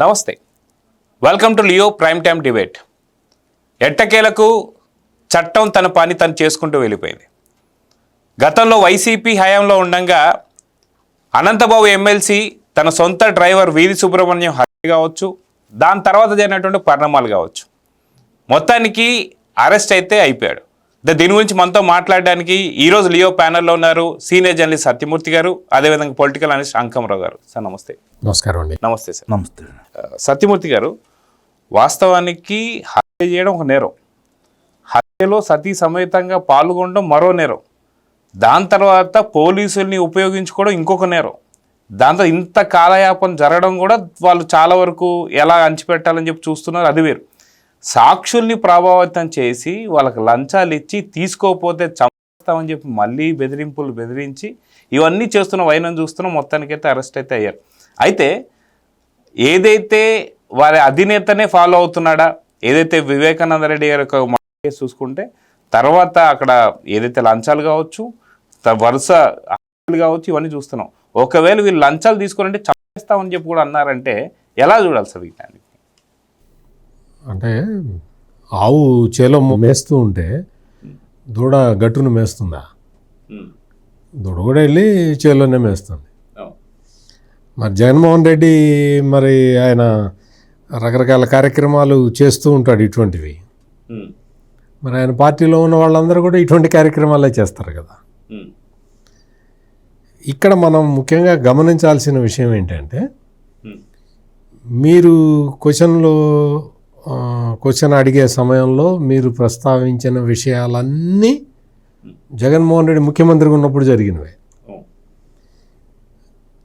నమస్తే, welcome to Leo prime time debate. ఎట్టకేలకు చట్టం తన పని తను చేసుకుంటూ వెళ్ళిపోయింది. గతంలో వైసీపీ హయాంలో ఉండగా అనంతబాబు ఎమ్మెల్సీ తన సొంత డ్రైవర్ వీరి సుబ్రహ్మణ్యం హత్య కావచ్చు, దాని తర్వాత జరిగినటువంటి పరిణామాలు కావచ్చు, మొత్తానికి అరెస్ట్ అయితే అయిపోయాడు. దీని గురించి మనతో మాట్లాడడానికి ఈరోజు లియో ప్యానెల్లో ఉన్నారు సీనియర్ జర్నలిస్ట్ సత్యమూర్తి గారు, అదేవిధంగా పొలిటికల్ అనలిస్ట్ అంకమరావు గారు. సార్ నమస్తే. నమస్కారం అండి. నమస్తే సార్. నమస్తే. సత్యమూర్తి గారు, వాస్తవానికి హత్య చేయడం ఒక నేరం, హత్యలో సతీ సమేతంగా పాల్గొనడం మరో నేరం, దాని తర్వాత పోలీసుల్ని ఉపయోగించుకోవడం ఇంకొక నేరం, దాంతో ఇంత కాలయాపన జరగడం కూడా వాళ్ళు చాలా వరకు ఎలా అంచిపెట్టాలని చెప్పి చూస్తున్నారు, అది వేరు. సాక్షుల్ని ప్రభావితం చేసి వాళ్ళకి లంచాలు ఇచ్చి తీసుకోకపోతే చంపుతామని చెప్పి మళ్ళీ బెదిరింపులు బెదిరించి ఇవన్నీ చేస్తున్న వైనం చూస్తున్నాం. మొత్తానికైతే అరెస్ట్ అయితే అయ్యారు. అయితే ఏదైతే వారి అధినేతనే ఫాలో అవుతున్నాడా, ఏదైతే వివేకానంద రెడ్డి గారి కేసు చూసుకుంటే తర్వాత అక్కడ ఏదైతే లంచాలు కావచ్చు, వరుస కావచ్చు, ఇవన్నీ చూస్తున్నాం. ఒకవేళ వీళ్ళు లంచాలు తీసుకుని చంపేస్తామని చెప్పి కూడా అన్నారంటే ఎలా చూడాలి సార్ వీటిని? అంటే ఆవు చేలో మేస్తూ ఉంటే దూడ గట్టును మేస్తుందా? దూడ కూడా వెళ్ళి చేలోనే మేస్తుంది. మరి జగన్మోహన్ రెడ్డి మరి ఆయన రకరకాల కార్యక్రమాలు చేస్తూ ఉంటాడు ఇటువంటివి. మరి ఆయన పార్టీలో ఉన్న వాళ్ళందరూ కూడా ఇటువంటి కార్యక్రమాలే చేస్తారు కదా. ఇక్కడ మనం ముఖ్యంగా గమనించాల్సిన విషయం ఏంటంటే, మీరు క్వశ్చన్ అడిగే సమయంలో మీరు ప్రస్తావించిన విషయాలన్నీ జగన్మోహన్ రెడ్డి ముఖ్యమంత్రిగా ఉన్నప్పుడు జరిగినవే.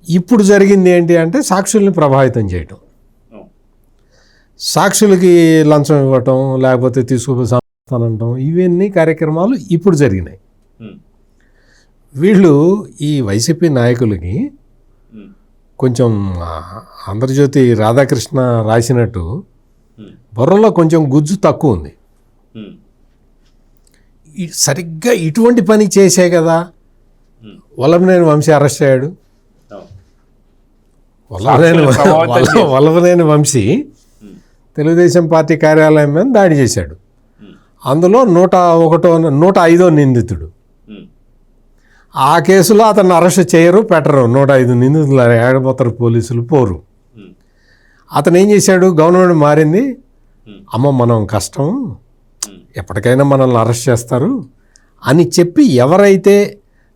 ఇప్పుడు జరిగింది ఏంటి అంటే సాక్షుల్ని ప్రభావితం చేయటం, సాక్షులకి లంచం ఇవ్వటం, లేకపోతే తీసుకుపోతానంటాం, ఇవన్నీ కార్యక్రమాలు ఇప్పుడు జరిగినాయి. వీళ్ళు ఈ వైసీపీ నాయకులకి కొంచెం ఆంధ్రజ్యోతి రాధాకృష్ణ రాసినట్టు బుర్రలో కొంచెం గుజ్జు తక్కువ ఉంది. సరిగ్గా ఇటువంటి పని చేసే కదా వల్లభనేని వంశీ అరెస్ట్ అయ్యాడు. వల్లభనేని వంశీ తెలుగుదేశం పార్టీ కార్యాలయం మీద దాడి చేశాడు. అందులో 105వ నిందితుడు. ఆ కేసులో అతన్ని అరెస్ట్ చేయరు, పెట్టరు. 105 నిందితులు ఏడపోతారు, పోలీసులు పోరు. అతను ఏం చేశాడు, గవర్నమెంట్ మారింది, అమ్మ మనం కష్టం, ఎప్పటికైనా మనల్ని అరెస్ట్ చేస్తారు అని చెప్పి ఎవరైతే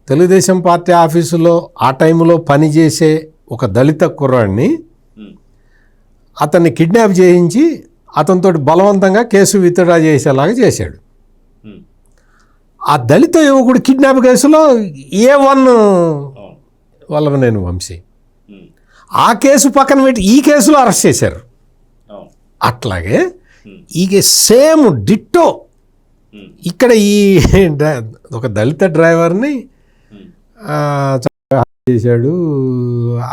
తెలుగుదేశం పార్టీ ఆఫీసులో ఆ టైంలో పనిచేసే ఒక దళిత కుర్రాడిని అతన్ని కిడ్నాప్ చేయించి అతనితో బలవంతంగా కేసు విత్డ్రా చేసేలాగా చేశాడు. ఆ దళిత యువకుడు కిడ్నాప్ కేసులో A1 వల్లభనేని వంశీ. ఆ కేసు పక్కన పెట్టి ఈ కేసులో అరెస్ట్ చేశారు. అట్లాగే ఈ సేమ్ డిట్టో ఇక్కడ ఈ ఒక దళిత డ్రైవర్ని చేశాడు.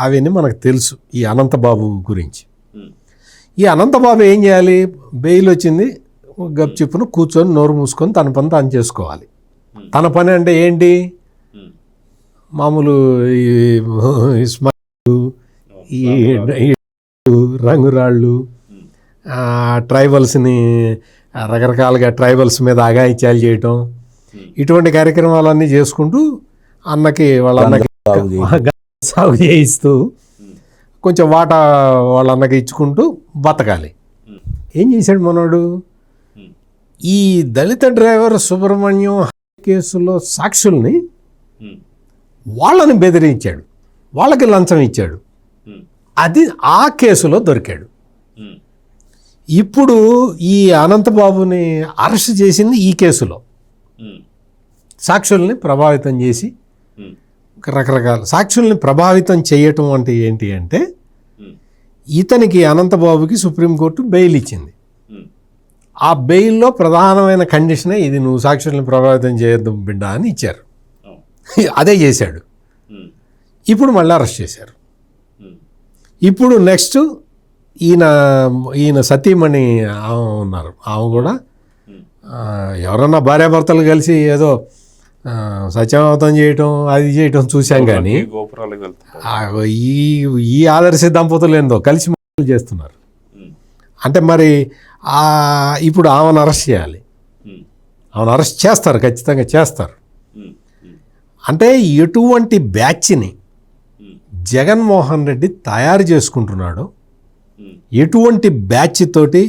అవన్నీ మనకు తెలుసు ఈ అనంతబాబు గురించి. ఈ అనంతబాబు ఏం చేయాలి, బెయిల్ వచ్చింది, గప్చిప్పును కూర్చొని నోరు మూసుకొని తన పని తాను చేసుకోవాలి. తన పని అంటే ఏంటి, మామూలు ఈ రంగురాళ్ళు, ట్రైబల్స్ని రకరకాలుగా ట్రైబల్స్ మీద అఘాయిత్యాలు చేయటం, ఇటువంటి కార్యక్రమాలన్నీ చేసుకుంటూ వాళ్ళ అన్నకి సాగు చేయిస్తూ కొంచెం వాటా వాళ్ళ అన్నకి ఇచ్చుకుంటూ బతకాలి. ఏం చేశాడు మనోడు, ఈ దళిత డ్రైవర్ సుబ్రహ్మణ్యం కేసులో సాక్షుల్ని వాళ్ళని బెదిరించాడు, వాళ్ళకి లంచం ఇచ్చాడు. అది ఆ కేసులో దొరికాడు. ఇప్పుడు ఈ అనంతబాబుని అరెస్ట్ చేసింది ఈ కేసులో. సాక్షుల్ని ప్రభావితం చేసి రకరకాల సాక్షుల్ని ప్రభావితం చేయటం అంటే ఏంటి అంటే, ఇతనికి అనంతబాబుకి సుప్రీంకోర్టు బెయిల్ ఇచ్చింది. ఆ బెయిల్లో ప్రధానమైన కండిషనే ఇది, నువ్వు సాక్షుల్ని ప్రభావితం చేయొద్దు బిడ్డ అని ఇచ్చారు. అదే చేశాడు. ఇప్పుడు మళ్ళీ అరెస్ట్ చేశారు. ఇప్పుడు నెక్స్ట్ ఈయన సతీమణి ఉన్నారు, ఆమె కూడా ఎవరన్నా భార్యాభర్తలు కలిసి ఏదో సత్యవంతం చేయటం అది చేయటం చూసాం. కానీ ఈ ఆదర్శ దంపతులు ఏందో కలిసి చేస్తున్నారు. అంటే మరి ఇప్పుడు ఆమెను అరెస్ట్ చేయాలి, ఆమెను అరెస్ట్ చేస్తారు, ఖచ్చితంగా చేస్తారు. అంటే ఎటువంటి బ్యాచ్ని జగన్మోహన్ రెడ్డి తయారు చేసుకుంటున్నాడు, ఎటువంటి బ్యాచ్ తోటి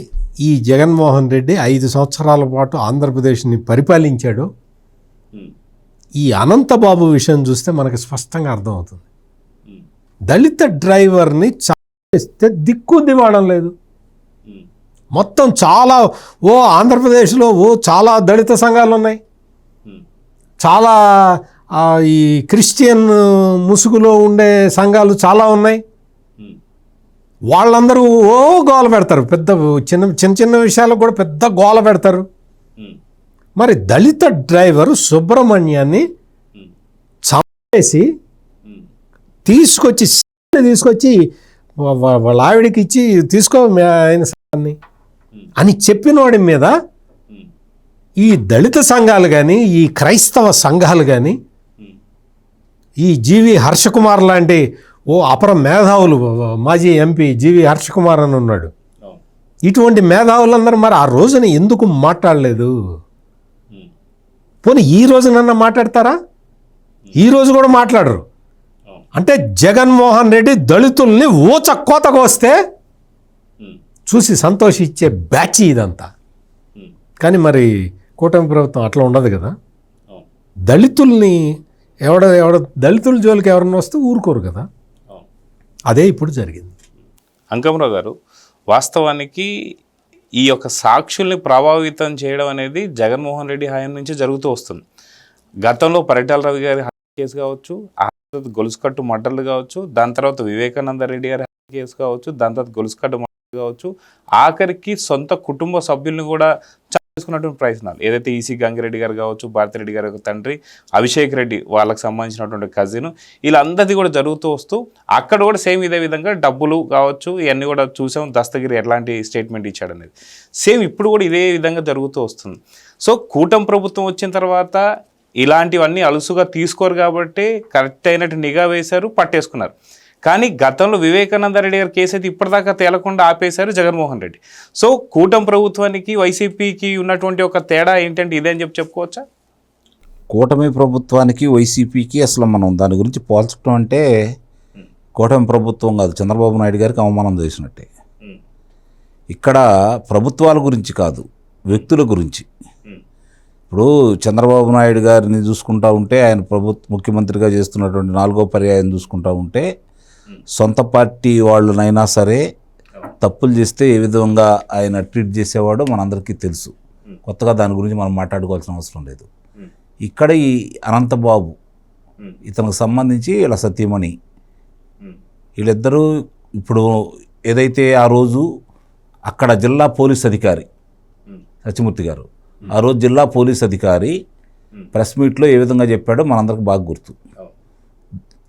ఈ జగన్మోహన్ రెడ్డి 5 సంవత్సరాల పాటు ఆంధ్రప్రదేశ్ని పరిపాలించాడు, ఈ అనంతబాబు విషయం చూస్తే మనకు స్పష్టంగా అర్థమవుతుంది. దళిత డ్రైవర్ని చేస్తే దిక్కు దివాడం లేదు. మొత్తం చాలా ఆంధ్రప్రదేశ్లో చాలా దళిత సంఘాలు ఉన్నాయి, చాలా ఈ క్రిస్టియన్ ముసుగులో ఉండే సంఘాలు చాలా ఉన్నాయి. వాళ్ళందరూ గోల పెడతారు, పెద్ద చిన్న చిన్న విషయాలకు కూడా పెద్ద గోల పెడతారు. మరి దళిత డ్రైవరు సుబ్రహ్మణ్యాన్ని చంపేసి తీసుకొచ్చి వాళ్ళ ఆవిడికి ఇచ్చి తీసుకో ఆయన అని చెప్పినవాడి మీద ఈ దళిత సంఘాలు కానీ, ఈ క్రైస్తవ సంఘాలు కానీ, ఈ జీవి హర్షకుమార్ లాంటి అపర మేధావులు, మాజీ ఎంపీ జీవి హర్షకుమార్ అని ఉన్నాడు, ఇటువంటి మేధావులందరూ మరి ఆ రోజున ఎందుకు మాట్లాడలేదు? పోనీ ఈ రోజునన్నా మాట్లాడతారా? ఈ రోజు కూడా మాట్లాడరు. అంటే జగన్మోహన్ రెడ్డి దళితుల్ని ఊచ కోతకు వస్తే చూసి సంతోషించే బ్యాచ్ ఇదంతా. కానీ మరి కూటమి ప్రభుత్వం అట్లా ఉండదు కదా. దళితుల్ని దళితుల జోలికి ఎవరన్నా వస్తే ఊరుకోరు కదా. అదే ఇప్పుడు జరిగింది. అంకమరావు గారు, వాస్తవానికి ఈ యొక్క సాక్షుల్ని ప్రభావితం చేయడం అనేది జగన్మోహన్ రెడ్డి హయాం నుంచి జరుగుతూ వస్తుంది. గతంలో పరిటాల రవి గారి కేసు కావచ్చు, ఆ తర్వాత గొలుసుకట్టు మర్డర్లు కావచ్చు, దాని తర్వాత వివేకానంద రెడ్డి గారి కేసు కావచ్చు, దాని తర్వాత గొలుసుకట్టు మర్డర్లు కావచ్చు, ఆఖరికి సొంత కుటుంబ సభ్యుల్ని కూడా చేసుకున్నటువంటి ప్రయత్నాలు, ఏదైతే ఈసీ గంగిరెడ్డి గారు కావచ్చు, భారతిరెడ్డి గారి తండ్రి అభిషేక్ రెడ్డి వాళ్ళకి సంబంధించినటువంటి కజిన్, వీళ్ళందరిది కూడా జరుగుతూ వస్తూ అక్కడ కూడా సేమ్ ఇదే విధంగా డబ్బులు కావచ్చు ఇవన్నీ కూడా చూసాం. దస్తగిరి ఎట్లాంటి స్టేట్మెంట్ ఇచ్చాడు అనేది సేమ్ ఇప్పుడు కూడా ఇదే విధంగా జరుగుతూ వస్తుంది. సో కూటమి ప్రభుత్వం వచ్చిన తర్వాత ఇలాంటివన్నీ అలుసుగా తీసుకోరు కాబట్టి కరెక్ట్ అయినట్టు నిఘా వేశారు, పట్టేసుకున్నారు. కానీ గతంలో వివేకానంద రెడ్డి గారి కేసు అయితే ఇప్పటిదాకా తేలకుండా ఆపేశారు జగన్మోహన్ రెడ్డి. సో కూటమి ప్రభుత్వానికి వైసీపీకి ఉన్నటువంటి ఒక తేడా ఏంటంటే ఇదే అని చెప్పుకోవచ్చా? కూటమి ప్రభుత్వానికి వైసీపీకి అసలు మనం దాని గురించి పోల్చడం అంటే కూటమి ప్రభుత్వం కాదు, చంద్రబాబు నాయుడు గారికి అవమానం చేసినట్టే. ఇక్కడ ప్రభుత్వాల గురించి కాదు, వ్యక్తుల గురించి. ఇప్పుడు చంద్రబాబు నాయుడు గారిని చూసుకుంటా ఉంటే, ఆయన ముఖ్యమంత్రిగా చేస్తున్నటువంటి 4వ పర్యాయం చూసుకుంటా ఉంటే, సొంత పార్టీ వాళ్ళనైనా సరే తప్పులు చేస్తే ఏ విధంగా ఆయన ట్రీట్ చేసేవాడో మనందరికీ తెలుసు. కొత్తగా దాని గురించి మనం మాట్లాడుకోవాల్సిన అవసరం లేదు. ఇక్కడ ఈ అనంతబాబు, ఇతనికి సంబంధించి వీళ్ళ సతీమణి, వీళ్ళిద్దరూ ఇప్పుడు ఏదైతే ఆ రోజు అక్కడ జిల్లా పోలీస్ అధికారి సత్యమూర్తి గారు, ఆ రోజు జిల్లా పోలీస్ అధికారి ప్రెస్ మీట్లో ఏ విధంగా చెప్పాడో మనందరికి బాగా గుర్తు.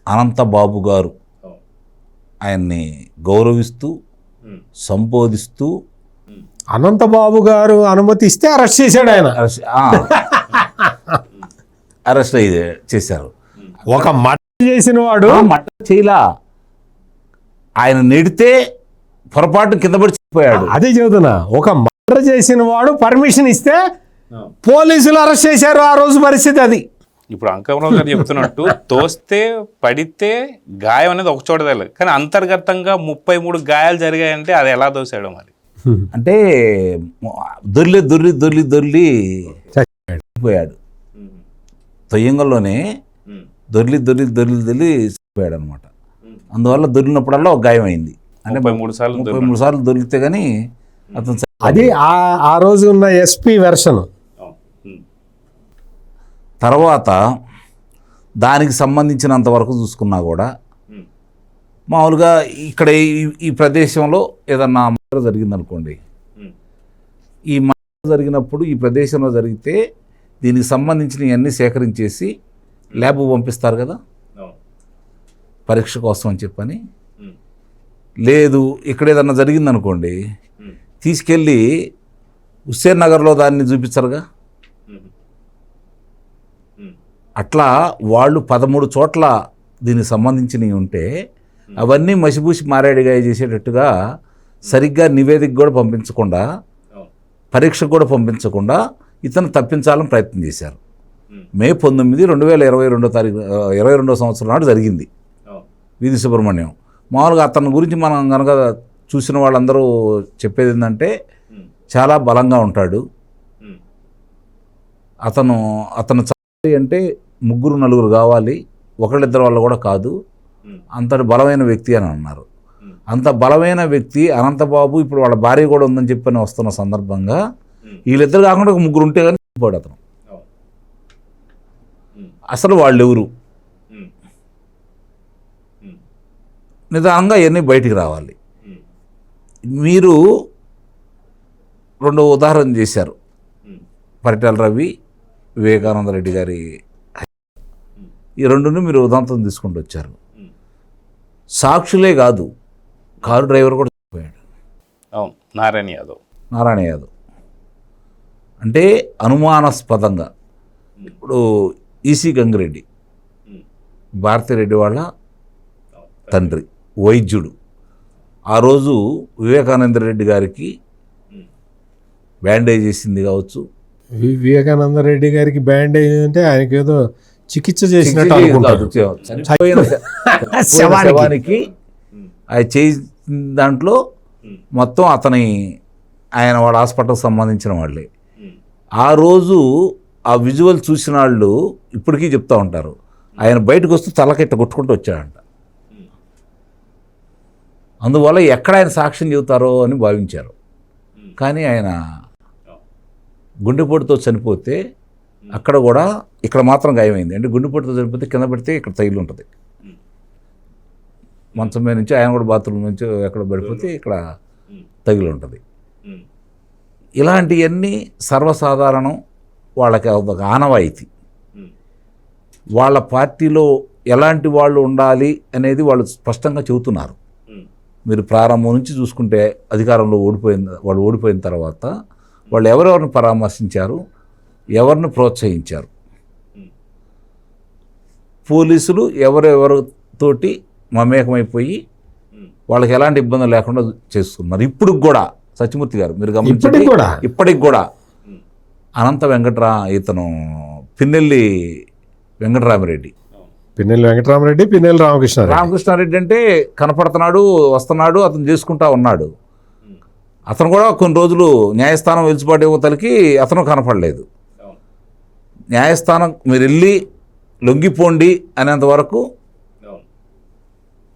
అనంతబాబు గారు ఆయన్ని గౌరవిస్తూ సంబోధిస్తూ, అనంతబాబు గారు అనుమతిస్తే అరెస్ట్ చేశాడు ఆయన. అరెస్ట్ చేశారు. ఒక మర్డర్ చేసిన వాడు మర్డర్ చేయలా, ఆయన నెడితే పొరపాటు కింద పడి చనిపోయాడు. అదే చెబుతున్నా, ఒక మర్డర్ చేసిన వాడు పర్మిషన్ ఇస్తే పోలీసులు అరెస్ట్ చేశారు. ఆ రోజు పరిస్థితి అది. ఇప్పుడు అంకమరావు గారు చెప్తున్నట్టు తోస్తే పడితే గాయం అనేది ఒక చోట తెలియదు, కానీ అంతర్గతంగా 33 గాయాలు జరిగాయంటే అది ఎలా దోసాడు మరి? అంటే దొర్లి చనిపోయాడు. తొయ్యంగల్లోనే దొర్లి చనిపోయాడు అనమాట. అందువల్ల దొరికినప్పుడల్లా ఒక గాయం అయింది. అంటే 33 సార్లు దొరికితే కానీ అతను అది ఆ రోజు ఉన్న ఎస్పీ వెర్షన్. తర్వాత దానికి సంబంధించినంత వరకు చూసుకున్నా కూడా మామూలుగా ఇక్కడ ఈ ప్రదేశంలో ఏదన్నా మర్డర్ జరిగిందనుకోండి, ఈ మర్డర్ జరిగినప్పుడు ఈ ప్రదేశంలో జరిగితే దీనికి సంబంధించినవన్నీ సేకరించేసి ల్యాబ్ పంపిస్తారు కదా పరీక్ష కోసం అని చెప్పని. లేదు ఇక్కడ ఏదన్నా జరిగిందనుకోండి, తీసుకెళ్ళి హుస్సేన్ నగర్లో దాన్ని చూపించరుగా. అట్లా వాళ్ళు 13 చోట్ల దీనికి సంబంధించినవి ఉంటే అవన్నీ మసిపూసి మారేడుగా చేసేటట్టుగా సరిగ్గా నివేదిక కూడా పంపించకుండా, పరీక్ష కూడా పంపించకుండా ఇతను తప్పించాలని ప్రయత్నం చేశారు. మే 19, 2022 సంవత్సరం నాడు జరిగింది వీధి సుబ్రహ్మణ్యం. మామూలుగా అతని గురించి మనం కనుక చూసిన వాళ్ళందరూ చెప్పేది ఏంటంటే చాలా బలంగా ఉంటాడు, అతను చాలి అంటే 3-4 కావాలి, ఒకళ్ళిద్దరు వల్ల కూడా కాదు, అంతటి బలమైన వ్యక్తి అని అన్నారు. అంత బలమైన వ్యక్తి అనంతబాబు ఇప్పుడు వాళ్ళ భార్య కూడా ఉందని చెప్పని వస్తున్న సందర్భంగా వీళ్ళిద్దరు కాకుండా ఒక 3 ఉంటే కానీ పోయాడు అతను. అసలు వాళ్ళు ఎవరు, నిదానంగా ఇవన్నీ బయటికి రావాలి. మీరు 2 ఉదాహరణ చేశారు, పరిటాల రవి, వివేకానంద రెడ్డి గారి, ఈ 2ని మీరు ఉదాంతం తీసుకుంటూ వచ్చారు. సాక్షులే కాదు, కారు డ్రైవర్ కూడా చనిపోయాడు. అవును, నారాయణ యాదవ్. అంటే అనుమానాస్పదంగా ఇప్పుడు ఈసీ గంగిరెడ్డి, భారతిరెడ్డి వాళ్ళ తండ్రి, వైద్యుడు, ఆ రోజు వివేకానంద రెడ్డి గారికి బ్యాండేజ్ చేసింది కావచ్చు. వివేకానంద రెడ్డి గారికి బ్యాండేజ్ అంటే ఆయనకి ఏదో చికిత్స చేసినట్టు అనుకుంటారు. చనిపోయిన శవానికి ఆయన చేసిన దాంట్లో మొత్తం ఆయన వాళ్ళ హాస్పిటల్కి సంబంధించిన వాళ్ళే. ఆ రోజు ఆ విజువల్ చూసిన వాళ్ళు ఇప్పటికీ చెప్తూ ఉంటారు, ఆయన బయటకు వస్తూ తలకెట్ట కొట్టుకుంటూ వచ్చాడంట. అందువల్ల ఎక్కడ ఆయన సాక్ష్యం చెబుతారో అని భావించారు. కానీ ఆయన గుండెపోటుతో చనిపోతే అక్కడ కూడా, ఇక్కడ మాత్రం గాయమైంది. అంటే గుండెపోటుతో చనిపోతే కింద పెడితే ఇక్కడ తగిలి ఉంటుంది, మంచం మీద నుంచి ఆయన కూడా బాత్రూమ్ నుంచి ఎక్కడ పడిపోతే ఇక్కడ తగిలి ఉంటుంది. ఇలాంటివన్నీ సర్వసాధారణం, వాళ్ళకి ఒక ఆనవాయితీ. వాళ్ళ పార్టీలో ఎలాంటి వాళ్ళు ఉండాలి అనేది వాళ్ళు స్పష్టంగా చెబుతున్నారు. మీరు ప్రారంభం నుంచి చూసుకుంటే అధికారంలో వాళ్ళు ఓడిపోయిన తర్వాత వాళ్ళు ఎవరెవరిని పరామర్శించారు, ఎవరిని ప్రోత్సహించారు, పోలీసులు ఎవరెవరితోటి మమేకమైపోయి వాళ్ళకి ఎలాంటి ఇబ్బంది లేకుండా చేస్తున్నారు. ఇప్పుడు కూడా సత్యమూర్తి గారు మీరు గమనించండి, ఇప్పటికి కూడా అనంత ఇతను పిన్నెల్లి వెంకటరామిరెడ్డి, పిన్నెల్లి రామకృష్ణారెడ్డి అంటే కనపడుతున్నాడు, వస్తున్నాడు, అతను చేసుకుంటా ఉన్నాడు. అతను కూడా కొన్ని రోజులు న్యాయస్థానం వెలుసుబాటు యువతలకి అతను కనపడలేదు. న్యాయస్థానం మీరు వెళ్ళి లొంగిపోండి అనేంత వరకు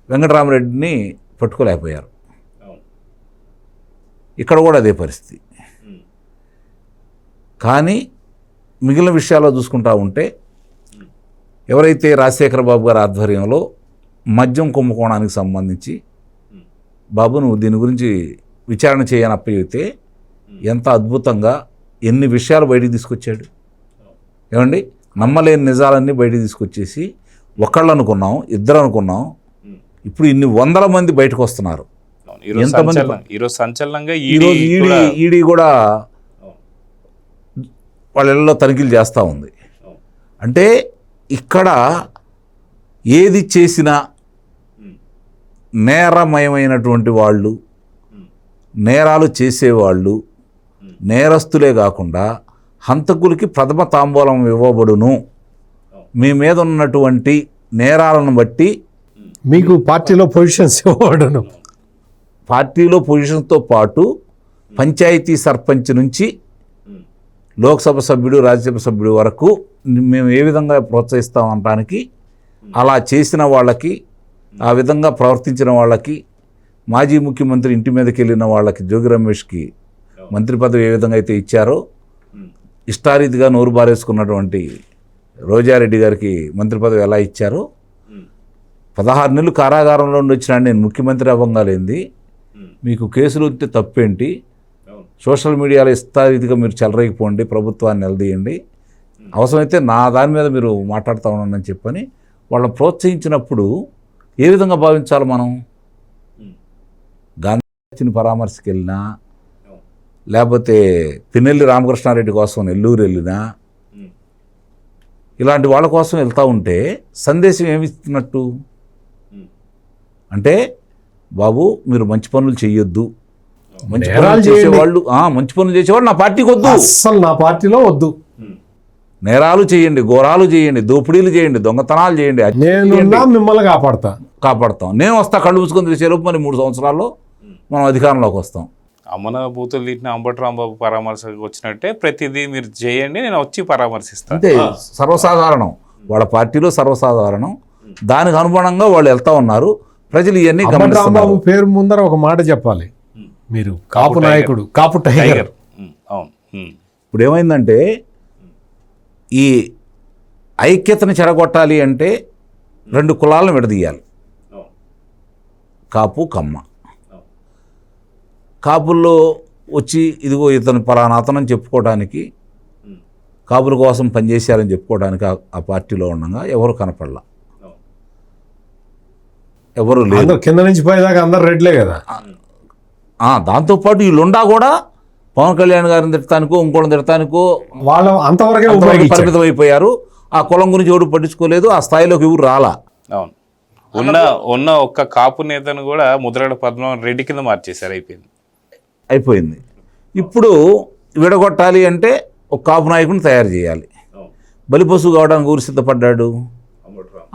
వెంకటరామరెడ్డిని పట్టుకోలేకపోయారు. ఇక్కడ కూడా అదే పరిస్థితి. కానీ మిగిలిన విషయాల్లో చూసుకుంటా ఉంటే ఎవరైతే రాజశేఖర బాబు గారి ఆధ్వర్యంలో మద్యం కుంభకోణానికి సంబంధించి బాబు నువ్వు దీని గురించి విచారణ చేయని అప్పగితే ఎంత అద్భుతంగా ఎన్ని విషయాలు బయటికి తీసుకొచ్చాడు. ఏమండి, నమ్మలేని నిజాలన్నీ బయటికి తీసుకొచ్చేసి ఒకళ్ళు అనుకున్నాం, ఇద్దరు అనుకున్నాం, ఇప్పుడు ఇన్ని 100 మంది బయటకు వస్తున్నారు. ఈడీ కూడా వాళ్ళ ఇళ్ళలో తనిఖీలు చేస్తూ ఉంది. అంటే ఇక్కడ ఏది చేసినా నేరమయమైనటువంటి వాళ్ళు, నేరాలు చేసేవాళ్ళు నేరస్తులే కాకుండా హంతకులకి ప్రథమ తాంబూలం ఇవ్వబడును. మీ మీద ఉన్నటువంటి నేరాలను బట్టి మీకు పార్టీలో పొజిషన్స్ ఇవ్వబడును. పార్టీలో పొజిషన్తో పాటు పంచాయతీ సర్పంచ్ నుంచి లోక్సభ సభ్యుడు, రాజ్యసభ సభ్యుడు వరకు మేము ఏ విధంగా ప్రోత్సహిస్తాం అనడానికి, అలా చేసిన వాళ్ళకి, ఆ విధంగా ప్రవర్తించిన వాళ్ళకి, మాజీ ముఖ్యమంత్రి ఇంటి మీదకి వెళ్ళిన వాళ్ళకి, జోగి రమేష్కి మంత్రి పదవి ఏ విధంగా అయితే ఇచ్చారో, ఇష్టారీతిగా నోరు బారేసుకున్నటువంటి రోజారెడ్డి గారికి మంత్రి పదవి ఎలా ఇచ్చారో, 16 నెలలు కారాగారంలో ఉండి వచ్చినా నేను ముఖ్యమంత్రి అవ్వగాలేంది, మీకు కేసులు ఉంటే తప్పేంటి, సోషల్ మీడియాలో ఇష్టారీతిగా మీరు చెలరేగిపోండి, ప్రభుత్వాన్ని నిలదీయండి, అవసరమైతే నా దాని మీద మీరు మాట్లాడుతూ ఉన్నానని చెప్పని వాళ్ళని ప్రోత్సహించినప్పుడు ఏ విధంగా భావించాలి మనం? గాంధీ పరామర్శకి వెళ్ళినా, లేకపోతే పిన్నెల్లి రామకృష్ణారెడ్డి కోసం నెల్లూరు వెళ్ళినా, ఇలాంటి వాళ్ళ కోసం వెళ్తూ ఉంటే సందేశం ఏమిస్తున్నట్టు అంటే, బాబు మీరు మంచి పనులు చేయొద్దు మంచి నేరాలు పనులు చేయండి. చేసేవాళ్ళు మంచి పనులు చేసేవాళ్ళు నా పార్టీకి వద్దు. అస్సలు నా పార్టీలో వద్దు. నేరాలు చేయండి, ఘోరాలు చేయండి, దోపిడీలు చేయండి, దొంగతనాలు చేయండి, నేను మిమ్మల్ని కాపాడతాం. నేను వస్తా కళ్ళు మూసుకొని తెరిచేలోపు మరి 3 సంవత్సరాల్లో మనం అధికారంలోకి వస్తాం. అమ్మన బూతులు తిట్టిన అంబటి రాంబాబు పరామర్శకు వచ్చినట్టే ప్రతిదీ మీరు చేయండి, నేను వచ్చి పరామర్శిస్తాను. అంతే, సర్వసాధారణం. వాళ్ళ పార్టీలో సర్వసాధారణం. దానికి అనుగుణంగా వాళ్ళు వెళ్తా ఉన్నారు. ప్రజలు ఇవన్నీ గమనిస్తున్నారు. రాంబాబు పేరు ముందర ఒక మాట చెప్పాలి. మీరు కాపు నాయకుడు, కాపు టైగర్. అవును. ఇప్పుడు ఏమైందంటే ఈ ఐక్యతను చెడగొట్టాలి అంటే 2 కులాలను విడదీయాలి, కాపు కమ్మ. కాపుల్లో వచ్చి ఇదిగో ఇతను పలానా అతనని చెప్పుకోవడానికి, కాపుల కోసం పనిచేశారని చెప్పుకోవడానికి ఆ పార్టీలో ఉండగా ఎవరు కనపడలా, ఎవరు లేదు. కింద నుంచి పోయేదాకా అందరు రెడ్లే కదా. దాంతోపాటు వీళ్ళుండా కూడా పవన్ కళ్యాణ్ గారిని తిడతానికో ఇంకోళ్ళని తిడతానికో వాళ్ళు అంతవరకే పరిమితం అయిపోయారు. ఆ కులం గురించి ఎవరు పట్టించుకోలేదు, ఆ స్థాయిలోకి ఎవరు రాలా. అవును. ఉన్న ఒక్క కాపు నేతను కూడా ముద్రగడ పద్మనాభం రెడ్డి కింద మార్చేశారు. అయిపోయింది. ఇప్పుడు విడగొట్టాలి అంటే ఒక కాపు నాయకుని తయారు చేయాలి. బలిపశువు కావడానికి ఊరు సిద్ధపడ్డాడు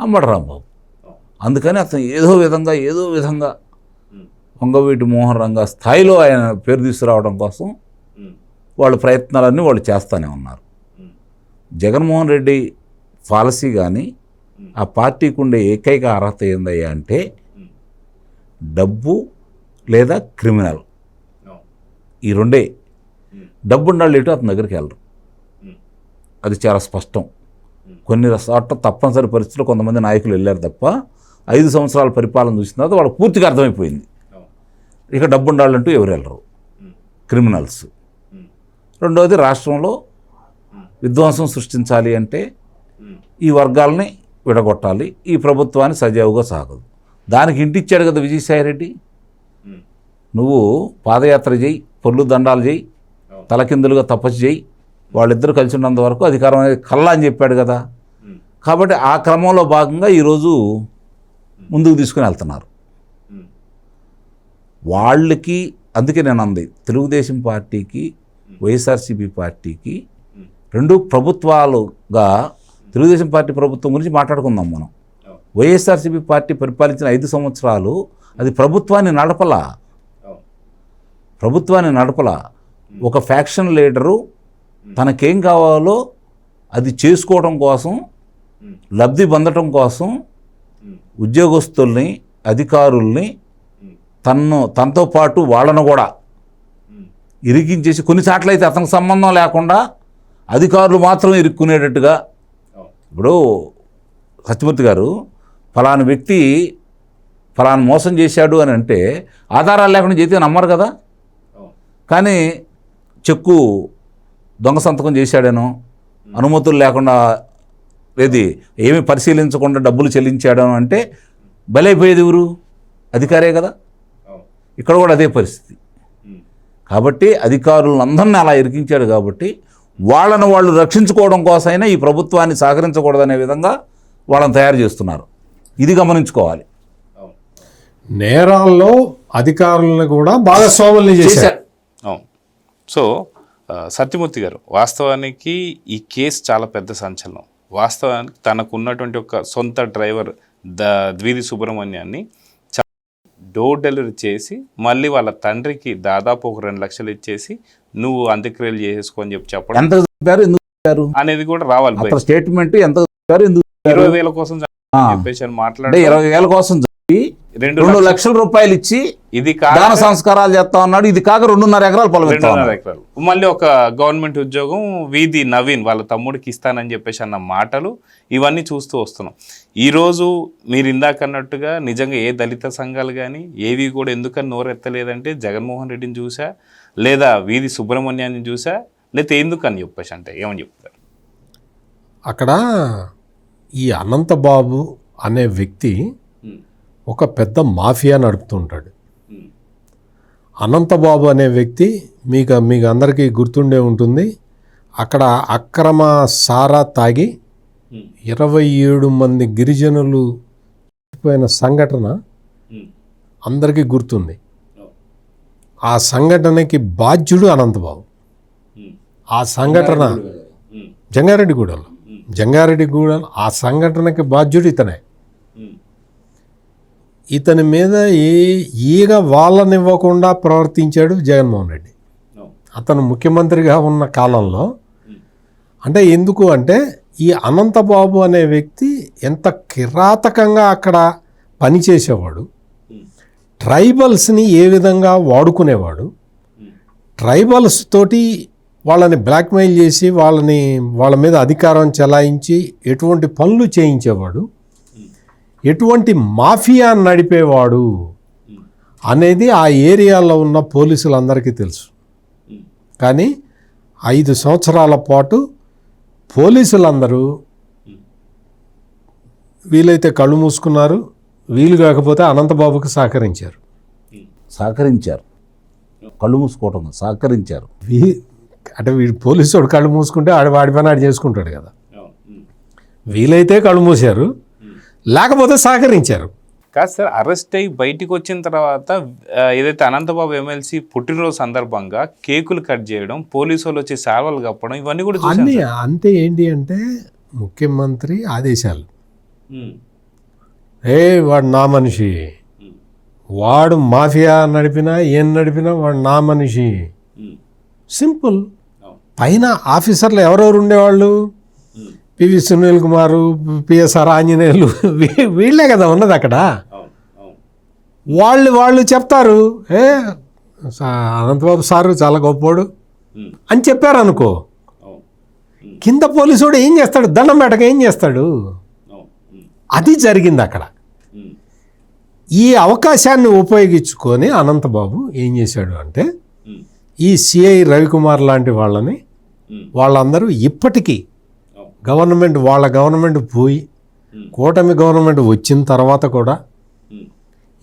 అంబటి రాంబాబు. అందుకని అతను ఏదో విధంగా వంగవీటి మోహన్ రంగా స్థాయిలో ఆయన పేరు తీసుకురావడం కోసం వాళ్ళ ప్రయత్నాలన్నీ వాళ్ళు చేస్తూనే ఉన్నారు. జగన్మోహన్ రెడ్డి పాలసీ కానీ ఆ పార్టీకి ఉండే ఏకైక అర్హత ఏందయ్యా అంటే డబ్బు లేదా క్రిమినల్. ఈ రెండే. డబ్బు ఉండాలి ఇటు అతని దగ్గరికి వెళ్ళరు, అది చాలా స్పష్టం. కొన్ని చోట్ల తప్పనిసరి పరిస్థితుల్లో కొంతమంది నాయకులు వెళ్ళారు తప్ప 5 సంవత్సరాల పరిపాలన చూసిన తర్వాత వాళ్ళకి పూర్తిగా అర్థమైపోయింది ఇక డబ్బు ఉండాలంటూ ఎవరు వెళ్ళరు, క్రిమినల్స్. రెండవది, రాష్ట్రంలో విధ్వంసం సృష్టించాలి అంటే ఈ వర్గాలని విడగొట్టాలి, ఈ ప్రభుత్వాన్ని సజావుగా సాగదు. దానికి ఇంటిచ్చాడు కదా విజయసాయిరెడ్డి. నువ్వు పాదయాత్ర చేయి, పొర్లు దండాలు చేయి, తలకిందులుగా తపస్సు చేయి, వాళ్ళిద్దరూ కలిసి ఉన్నంత వరకు అధికారం అనేది కల్లా అని చెప్పాడు కదా. కాబట్టి ఆ క్రమంలో భాగంగా ఈరోజు ముందుకు తీసుకుని వెళ్తున్నారు వాళ్ళకి. అందుకే నేను అంది, తెలుగుదేశం పార్టీకి వైఎస్ఆర్సీపీ పార్టీకి 2 ప్రభుత్వాలుగా, తెలుగుదేశం పార్టీ ప్రభుత్వం గురించి మాట్లాడుకుందాం మనం. వైఎస్ఆర్సీపీ పార్టీ పరిపాలించిన 5 సంవత్సరాలు అది ప్రభుత్వాన్ని నడపలా. ఒక ఫ్యాక్షన్ లీడరు తనకేం కావాలో అది చేసుకోవడం కోసం, లబ్ధి పొందటం కోసం ఉద్యోగస్తుల్ని, అధికారుల్ని, తనతో పాటు వాళ్ళను కూడా ఇరికించేసి, కొన్ని చోట్లయితే అతనికి సంబంధం లేకుండా అధికారులు మాత్రం ఇరుక్కునేటట్టుగా. ఇప్పుడు సత్యమూర్తి గారు ఫలానా వ్యక్తి ఫలానా మోసం చేశాడు అని అంటే ఆధారాలు లేకుండా చేస్తే నమ్మరు కదా. కానీ చెక్కు దొంగ సంతకం చేశాడనో, అనుమతులు లేకుండా ఏమీ పరిశీలించకుండా డబ్బులు చెల్లించాడనో అంటే బలైపోయేది ఎవరు? అధికారే కదా. ఇక్కడ కూడా అదే పరిస్థితి. కాబట్టి అధికారులను అందరినీ అలా ఇరికించాడు. కాబట్టి వాళ్ళను వాళ్ళు రక్షించుకోవడం కోసమైనా ఈ ప్రభుత్వాన్ని సహకరించకూడదనే విధంగా వాళ్ళని తయారు చేస్తున్నారు. ఇది గమనించుకోవాలి. నేరాల్లో అధికారులను కూడా భాగస్వాముల్ని చేశారు. అవును. సో సత్యమూర్తి గారు, వాస్తవానికి ఈ కేసు చాలా పెద్ద సంచలనం. వాస్తవానికి తనకు ఉన్నటువంటి ఒక సొంత డ్రైవర్ ద్విది సుబ్రహ్మణ్యాన్ని డోర్ డెలివరీ చేసి మళ్ళీ వాళ్ళ తండ్రికి దాదాపు ఒక 2 లక్షలు ఇచ్చేసి నువ్వు అంత్యక్రియలు చేసేసుకొని చెప్పడం ఎంత చెప్పారు, ఎందుకు చెప్పారు అనేది కూడా రావాలి. స్టేట్మెంట్ ఎంత చెప్పారు, ఎందుకు 20,000 కోసం చెప్పేసి మాట్లాడి 20,000 కోసం 2 లక్షల రూపాయలు ఇచ్చి ఇది దాన సంస్కారాలు చేస్తా ఉన్నాడు. ఇది కాక 2.5 ఎకరాలు పొలం. 2.5 ఎకరాలు మళ్ళీ ఒక గవర్నమెంట్ ఉద్యోగం వీధి నవీన్ వాళ్ళ తమ్ముడికి ఇస్తానని చెప్పేసి అన్న మాటలు ఇవన్నీ చూస్తూ వస్తున్నాం. ఈరోజు మీరు ఇందాక అన్నట్టుగా నిజంగా ఏ దళిత సంఘాలు కానీ ఏవి కూడా ఎందుకని నోరెత్తలేదంటే జగన్మోహన్ రెడ్డిని చూసా, లేదా వీధి సుబ్రహ్మణ్యాన్ని చూసా, లేకపోతే ఎందుకని చెప్పేసి అంటే ఏమని చెప్తారు? అక్కడ ఈ అనంతబాబు అనే వ్యక్తి ఒక పెద్ద మాఫియా నడుపుతుంటాడు. అనంతబాబు అనే వ్యక్తి మీకు అందరికీ గుర్తుండే ఉంటుంది. అక్కడ అక్రమ సారా తాగి 27 మంది గిరిజనులు చనిపోయిన సంఘటన అందరికీ గుర్తుంది. ఆ సంఘటనకి బాధ్యుడు అనంతబాబు. ఆ సంఘటన జంగారెడ్డిగూడెంలో ఆ సంఘటనకి బాధ్యుడు ఇతనే. ఇతని మీద ఈగ వాళ్ళనివ్వకుండా ప్రవర్తించాడు జగన్మోహన్ రెడ్డి. అతను ముఖ్యమంత్రిగా ఉన్న కాలంలో. అంటే ఎందుకు అంటే ఈ అనంతబాబు అనే వ్యక్తి ఎంత కిరాతకంగా అక్కడ పనిచేసేవాడు, ట్రైబల్స్ని ఏ విధంగా వాడుకునేవాడు, ట్రైబల్స్ తోటి వాళ్ళని బ్లాక్మెయిల్ చేసి వాళ్ళ మీద అధికారం చెలాయించి ఎటువంటి పనులు చేయించేవాడు, ఎటువంటి మాఫియా నడిపేవాడు అనేది ఆ ఏరియాలో ఉన్న పోలీసులందరికీ తెలుసు. కానీ 5 సంవత్సరాల పాటు పోలీసులందరూ వీలైతే కళ్ళు మూసుకున్నారు, వీలు కాకపోతే అనంతబాబుకి సహకరించారు. కళ్ళు మూసుకోవటం సహకరించారు. అంటే వీడు పోలీసు వాడు కళ్ళు మూసుకుంటే వాడి పని ఆడు చేసుకుంటాడు కదా. వీలైతే కళ్ళు మూసారు, లేకపోతే సహకరించారు. కాదు సార్, అరెస్ట్ అయ్యి బయటికి వచ్చిన తర్వాత ఏదైతే అనంతబాబు ఎమ్మెల్సీ పుట్టినరోజు సందర్భంగా కేకులు కట్ చేయడం, పోలీసు వాళ్ళు వచ్చి సేవలు కప్పడం, ఇవన్నీ కూడా అన్నీ అంతే. ఏంటి అంటే ముఖ్యమంత్రి ఆదేశాలు, వాడు నా మనిషి, వాడు మాఫియా నడిపినా ఏం నడిపినా వాడు నా మనిషి, సింపుల్. పైన ఆఫీసర్లు ఎవరెవరు ఉండేవాళ్ళు, పివి సునీల్ కుమారు, పిఎస్ఆర్ ఆంజనేయులు, వీళ్ళే కదా ఉన్నది అక్కడ. వాళ్ళు చెప్తారు, అనంతబాబు సారు చాలా గొప్పోడు అని చెప్పారు అనుకో, కింద పోలీసుడు ఏం చేస్తాడు, దండం పెట్టక ఏం చేస్తాడు. అది జరిగింది అక్కడ. ఈ అవకాశాన్ని ఉపయోగించుకొని అనంతబాబు ఏం చేశాడు అంటే ఈ సిఐ రవికుమార్ లాంటి వాళ్ళందరూ ఇప్పటికీ వాళ్ళ గవర్నమెంట్ పోయి కూటమి గవర్నమెంట్ వచ్చిన తర్వాత కూడా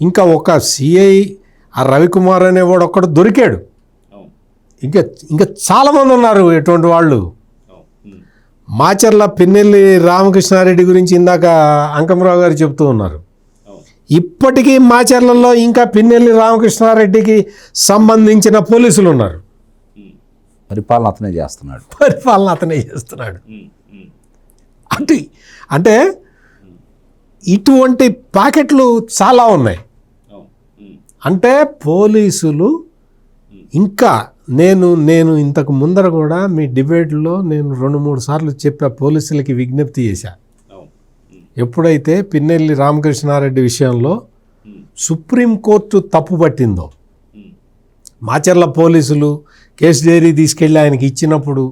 ఇంకా ఒక సిఐ ఆ రవికుమార్ అనేవాడు ఒక్కడు దొరికాడు. ఇంకా చాలామంది ఉన్నారు ఎటువంటి వాళ్ళు. మాచర్ల పిన్నెల్లి రామకృష్ణారెడ్డి గురించి ఇందాక అంకమరావు గారు చెప్తూ ఉన్నారు. ఇప్పటికీ మాచర్లలో ఇంకా పిన్నెల్లి రామకృష్ణారెడ్డికి సంబంధించిన పోలీసులు ఉన్నారు. పరిపాలన అతనే చేస్తున్నాడు. అంటే ఇటువంటి ప్యాకెట్లు చాలా ఉన్నాయి. అంటే పోలీసులు ఇంకా నేను ఇంతకు ముందర కూడా మీ డిబేట్లో నేను 2-3 సార్లు చెప్పా, పోలీసులకి విజ్ఞప్తి చేశా. ఎప్పుడైతే పిన్నెల్లి రామకృష్ణారెడ్డి విషయంలో సుప్రీంకోర్టు తప్పు పట్టిందో, మాచర్ల పోలీసులు కేసు డైరీ తీసుకెళ్ళి ఆయనకి ఇచ్చినప్పుడు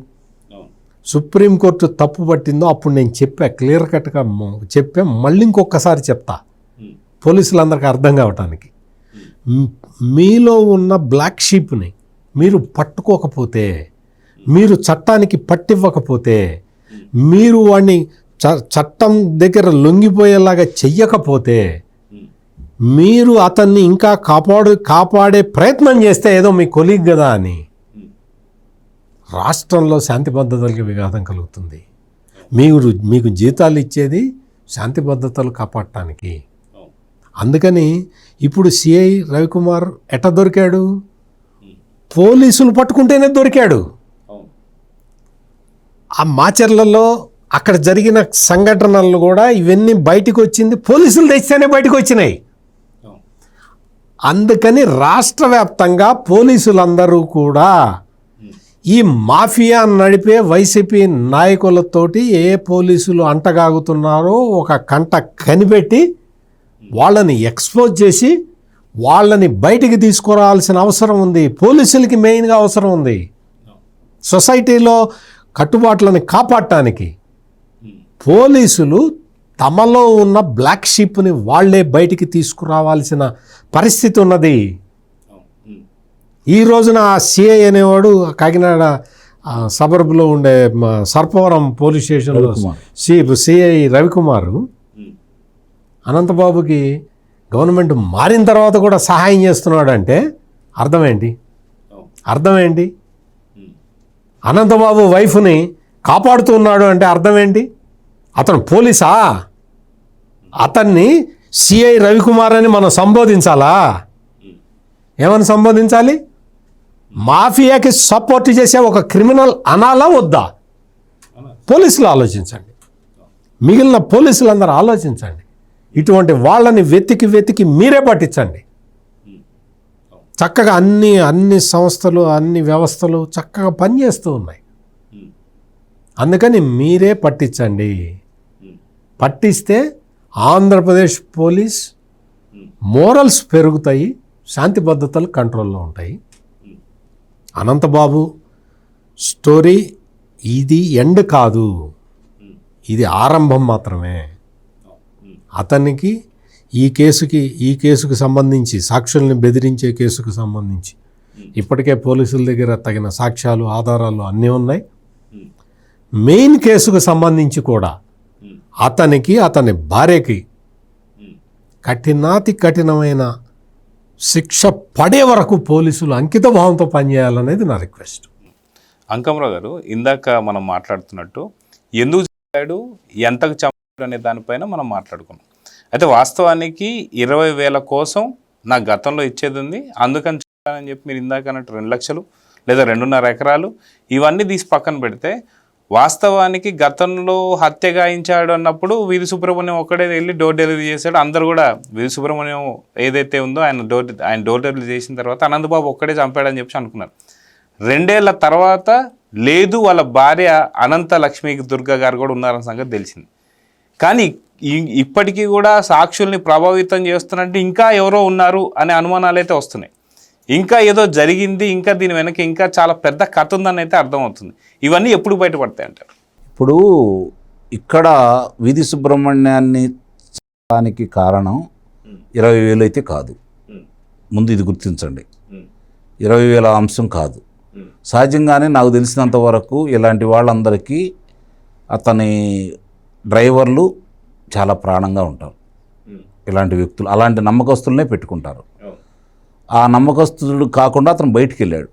సుప్రీంకోర్టు తప్పు పట్టిందో అప్పుడు నేను చెప్పా, క్లియర్ కట్గా చెప్పా. మళ్ళీ ఇంకొకసారి చెప్తా పోలీసులందరికీ అర్థం కావటానికి. మీలో ఉన్న బ్లాక్ షీప్ని మీరు పట్టుకోకపోతే, మీరు చట్టానికి పట్టివ్వకపోతే, మీరు వాడిని చట్టం దగ్గర లొంగిపోయేలాగా చెయ్యకపోతే, మీరు అతన్ని ఇంకా కాపాడే ప్రయత్నం చేస్తే ఏదో మీ కొలీగ్ కదా అని రాష్ట్రంలో శాంతి భద్రతలకి విఘాతం కలుగుతుంది. మీకు జీతాలు ఇచ్చేది శాంతి భద్రతలు కాపాడటానికి. అందుకని ఇప్పుడు సిఐ రవికుమార్ ఎట్ట దొరికాడు, పోలీసులు పట్టుకుంటేనే దొరికాడు. ఆ మాచర్లలో అక్కడ జరిగిన సంఘటనలు కూడా ఇవన్నీ బయటకు వచ్చింది పోలీసులు తెచ్చితేనే బయటకు వచ్చినాయి. అందుకని రాష్ట్ర వ్యాప్తంగా పోలీసులందరూ కూడా ఈ మాఫియా నడిపే వైసీపీ నాయకులతోటి ఏ పోలీసులు అంటగాగుతున్నారో ఒక కంట కనిపెట్టి వాళ్ళని ఎక్స్పోజ్ చేసి వాళ్ళని బయటికి తీసుకురావాల్సిన అవసరం ఉంది. పోలీసులకి మెయిన్గా అవసరం ఉంది. సొసైటీలో కట్టుబాట్లను కాపాడటానికి పోలీసులు తమలో ఉన్న బ్లాక్ షీప్ని వాళ్లే బయటికి తీసుకురావాల్సిన పరిస్థితి ఉన్నది. ఈ రోజున ఆ సిఐ అనేవాడు కాకినాడ సబర్బ్లో ఉండే సర్పవరం పోలీస్ స్టేషన్లో సిఐ రవికుమారు అనంతబాబుకి గవర్నమెంట్ మారిన తర్వాత కూడా సహాయం చేస్తున్నాడు అంటే అర్థం ఏంటి? అనంతబాబు వైఫ్ని కాపాడుతున్నాడు అంటే అర్థం ఏంటి? అతను పోలీసా? అతన్ని సిఐ రవికుమార్ అని మనం సంబోధించాలా? ఏమని సంబోధించాలి? మాఫియాకి సపోర్ట్ చేసే ఒక క్రిమినల్ అనాలా వద్దా? పోలీసులు ఆలోచించండి, మిగిలిన పోలీసులందరూ ఆలోచించండి. ఇటువంటి వాళ్ళని వెతికి మీరే పట్టించండి. చక్కగా అన్ని సంస్థలు అన్ని వ్యవస్థలు చక్కగా పనిచేస్తూ ఉన్నాయి. అందుకని మీరే పట్టించండి. పట్టిస్తే ఆంధ్రప్రదేశ్ పోలీస్ మోరల్స్ పెరుగుతాయి, శాంతి భద్రతలు కంట్రోల్లో ఉంటాయి. అనంతబాబు స్టోరీ ఇది ఎండ్ కాదు, ఇది ఆరంభం మాత్రమే. అతనికి ఈ కేసుకి సంబంధించి, సాక్షుల్ని బెదిరించే కేసుకు సంబంధించి ఇప్పటికే పోలీసుల దగ్గర తగిన సాక్ష్యాలు ఆధారాలు అన్నీ ఉన్నాయి. మెయిన్ కేసుకు సంబంధించి కూడా అతని భార్యకి కఠినమైన శిక్ష పడే వరకు పోలీసులు అంకిత భావంతో పనిచేయాలనేది నా రిక్వెస్ట్. అంకమరావు గారు, ఇందాక మనం మాట్లాడుతున్నట్టు ఎందుకు చంపాడు, ఎంతకు చంపాడు అనే దానిపైన మనం మాట్లాడుకున్నాం. అయితే వాస్తవానికి 20,000 కోసం నా గతంలో ఇచ్చేది ఉంది, అందుకని చంపానని చెప్పి మీరు ఇందాక అన్నట్టు 2 లక్షలు లేదా 2.5 ఎకరాలు ఇవన్నీ తీసి పక్కన పెడితే, వాస్తవానికి గతంలో హత్య గాయించాడు అన్నప్పుడు వీధి సుబ్రహ్మణ్యం ఒక్కడే వెళ్ళి డోర్ డెలివరీ చేశాడు. అందరూ కూడా వీధి సుబ్రహ్మణ్యం ఏదైతే ఉందో ఆయన డోర్ డెలివరీ చేసిన తర్వాత అనంతబాబు ఒక్కడే చంపాడని చెప్పి అనుకున్నారు. 2 ఏళ్ల తర్వాత లేదు, వాళ్ళ భార్య అనంత లక్ష్మీ దుర్గా గారు కూడా ఉన్నారన్న సంగతి తెలిసింది. కానీ ఇప్పటికీ కూడా సాక్షుల్ని ప్రభావితం చేస్తున్నట్టు ఇంకా ఎవరో ఉన్నారు అనే అనుమానాలు అయితే వస్తున్నాయి. ఇంకా ఏదో జరిగింది, ఇంకా దీని వెనక ఇంకా చాలా పెద్ద కథ ఉందని అయితే అర్థమవుతుంది. ఇవన్నీ ఎప్పుడు బయటపడతాయి అంటారు? ఇప్పుడు ఇక్కడ వీధి సుబ్రహ్మణ్యాన్ని చంపడానికి కారణం 20,000 అయితే కాదు. ముందు ఇది గుర్తించండి, 20,000 అంశం కాదు. సహజంగానే నాకు తెలిసినంత వరకు ఇలాంటి వాళ్ళందరికీ అతని డ్రైవర్లు చాలా ప్రాణంగా ఉంటారు. ఇలాంటి వ్యక్తులు అలాంటి నమ్మకస్తులనే పెట్టుకుంటారు. ఆ నమ్మకస్తుడు కాకుండా అతను బయటికి వెళ్ళాడు,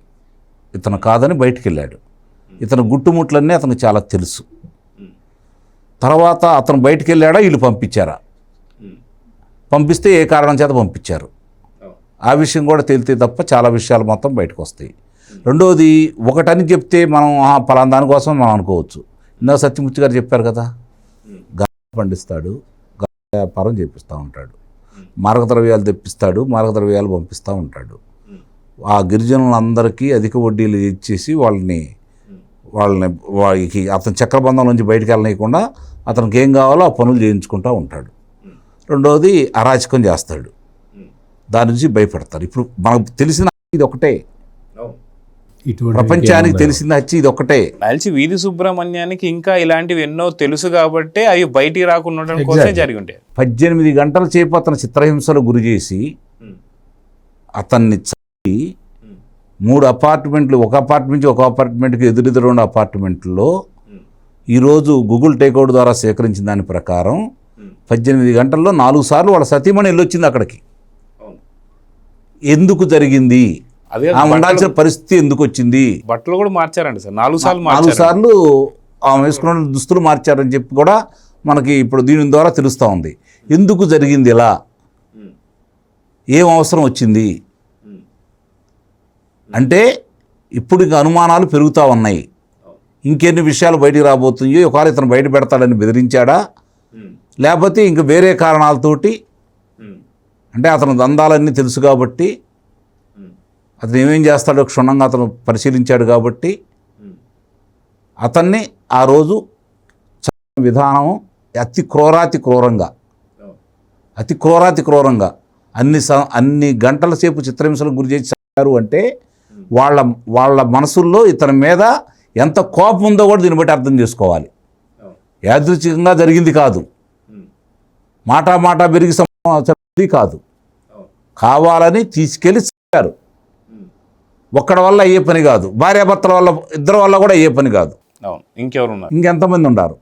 ఇతను కాదని బయటికి వెళ్ళాడు. ఇతను గుట్టుముట్లన్నీ అతనికి చాలా తెలుసు. తర్వాత అతను బయటికి వెళ్ళాడా, వీళ్ళు పంపించారా, పంపిస్తే ఏ కారణం చేత పంపించారు, ఆ విషయం కూడా తేలితే తప్ప చాలా విషయాలు మొత్తం బయటకు వస్తాయి. రెండవది, ఒకటని చెప్తే మనం పలానా దానికోసం మనం అనుకోవచ్చు. ఇందాక సత్యమూర్తి గారు చెప్పారు కదా, పండిస్తాడు, వ్యాపారం చేపిస్తూ ఉంటాడు, మార్గద్రవ్యాలు తెప్పిస్తాడు, మార్గద్రవ్యాలు పంపిస్తూ ఉంటాడు. ఆ గిరిజనులందరికీ అధిక వడ్డీలు ఇచ్చేసి వాళ్ళకి అతని చక్రబంధం నుంచి బయటకు వెళ్ళనీయకుండా అతనికి ఏం కావాలో ఆ పనులు చేయించుకుంటూ ఉంటాడు. రెండవది, అరాచకం చేస్తాడు, దాని నుంచి భయపడతారు. ఇప్పుడు మనకు తెలిసిన ఇది ఒకటే, ప్రపంచానికి తెలిసింది వచ్చి ఇది ఒకటే. కలిసి వీధి సుబ్రహ్మణ్యానికి ఇంకా ఇలాంటివి ఎన్నో తెలుసు కాబట్టి అవి బయటికి రాకుండా కోసమే జరిగి ఉంటాయి. 18 గంటల సేపు అతను చిత్రహింసలు గురి చేసి అతన్ని చంపి 3 అపార్ట్మెంట్లు, ఒక అపార్ట్మెంట్కి ఎదురెదురు ఉన్న అపార్ట్మెంట్లో ఈరోజు గూగుల్ టేక్అవుట్ ద్వారా సేకరించిన దాని ప్రకారం 18 గంటల్లో 4 సార్లు వాళ్ళ సతీమణి వెళ్ళొచ్చింది అక్కడికి. ఎందుకు జరిగింది, ఉండాల్సిన పరిస్థితి ఎందుకు వచ్చింది? బట్టలు కూడా మార్చారండి సార్, 4 సార్లు ఆమె వేసుకున్న దుస్తులు మార్చారని చెప్పి కూడా మనకి ఇప్పుడు దీని ద్వారా తెలుస్తూ ఉంది. ఎందుకు జరిగింది ఇలా, ఏం అవసరం వచ్చింది అంటే ఇప్పుడు ఇంకా అనుమానాలు పెరుగుతూ ఉన్నాయి. ఇంకెన్ని విషయాలు బయటికి రాబోతున్నాయో, ఒకవేళ ఇతను బయట పెడతాడని బెదిరించాడా, లేకపోతే ఇంక వేరే కారణాలతోటి, అంటే అతను దందాలన్నీ తెలుసు కాబట్టి అతను ఏమేం చేస్తాడో క్షుణ్ణంగా అతను పరిశీలించాడు కాబట్టి అతన్ని ఆ రోజు విధానం అతి క్రూరంగా అన్ని గంటల సేపు చిత్రహింసలకు గురి చేసి చంపారు. అంటే వాళ్ళ మనసుల్లో ఇతని మీద ఎంత కోపం ఉందో కూడా దీన్ని బట్టి అర్థం చేసుకోవాలి. యాదృచ్ఛికంగా జరిగింది కాదు, మాట పెరిగి చెప్పింది కాదు, కావాలని తీసుకెళ్ళి చంపారు. ఒక్కడి వల్ల అయ్యే పని కాదు, భార్యాభర్తల వల్ల, ఇద్దరి వల్ల కూడా అయ్యే పని కాదు. ఇంకెంతమంది ఉంటారు,